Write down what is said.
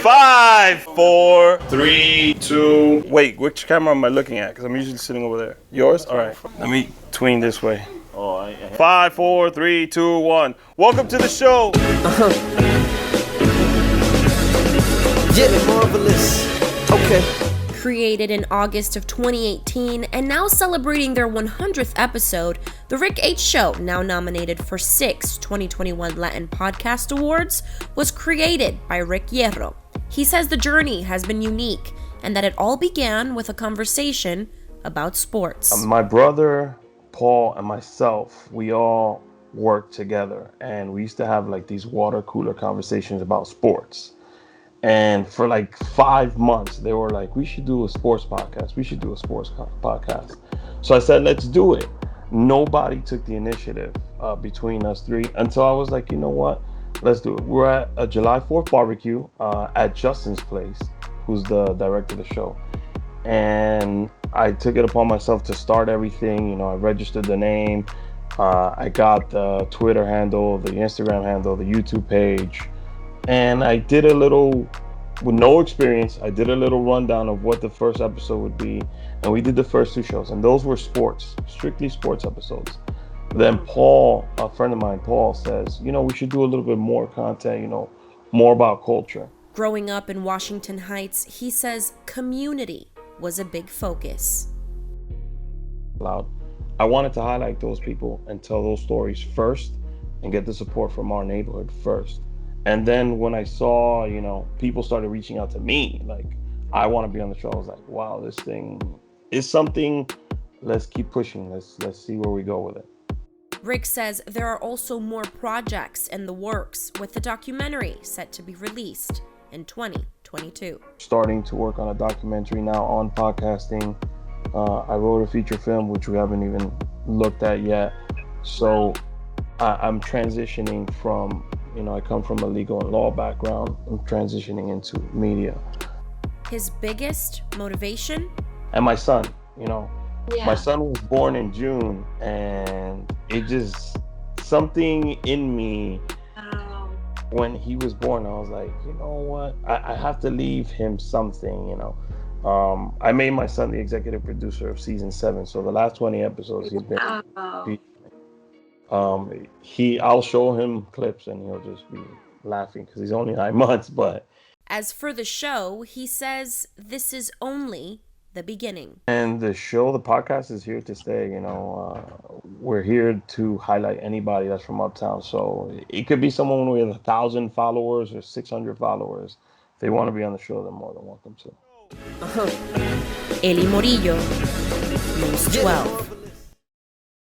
5, 4, 3, 2. Wait, which camera am I looking at? Because I'm usually sitting over there. Yours? All right. Let me tween this way. 5, 4, 3, 2, 1. Welcome to the show. Yeah, marvelous. Okay. Created in August of 2018 and now celebrating their 100th episode, The Rick H. Show, now nominated for 6 2021 Latin Podcast Awards, was created by Rick Hierro. He says the journey has been unique and that it all began with a conversation about sports. My brother, Paul, and myself, we all worked together, and we used to have like these water cooler conversations about sports. And for like 5 months, they were like, we should do a sports podcast. We should do a sports podcast. So I said, let's do it. Nobody took the initiative between us three until I was like, you know what? Let's do it. We're at a July 4th barbecue at Justin's place, who's the director of the show. And I took it upon myself to start everything. You know, I registered the name. I got the Twitter handle, the Instagram handle, the YouTube page. And I did a little, with no experience, I did a little rundown of what the first episode would be. And we did the first 2 shows. And those were sports, strictly sports episodes. Then Paul, a friend of mine, Paul, says, you know, we should do a little bit more content, you know, more about culture. Growing up in Washington Heights, he says community was a big focus. Loud. I wanted to highlight those people and tell those stories first and get the support from our neighborhood first. And then when I saw, you know, people started reaching out to me, like, I want to be on the show. I was like, wow, this thing is something. Let's keep pushing. Let's see where we go with it. Rick says there are also more projects in the works, with the documentary set to be released in 2022. Starting to work on a documentary now on podcasting. I wrote a feature film, which we haven't even looked at yet. So I'm transitioning from, you know, I come from a legal and law background. I'm transitioning into media. His biggest motivation? And my son, you know. Yeah. My son was born in June, and it just, something in me, when he was born, I was like, you know what? I have to leave him something, you know. I made my son the executive producer of season 7. So the last 20 episodes he's been. I'll show him clips and he'll just be laughing because he's only 9 months. But as for the show, he says this is only the beginning. And the show, the podcast is here to stay. You know, we're here to highlight anybody that's from Uptown. So it could be someone with 1,000 followers or 600 followers. If they want to be on the show, they're more than welcome to. Elly Morillo, News 12.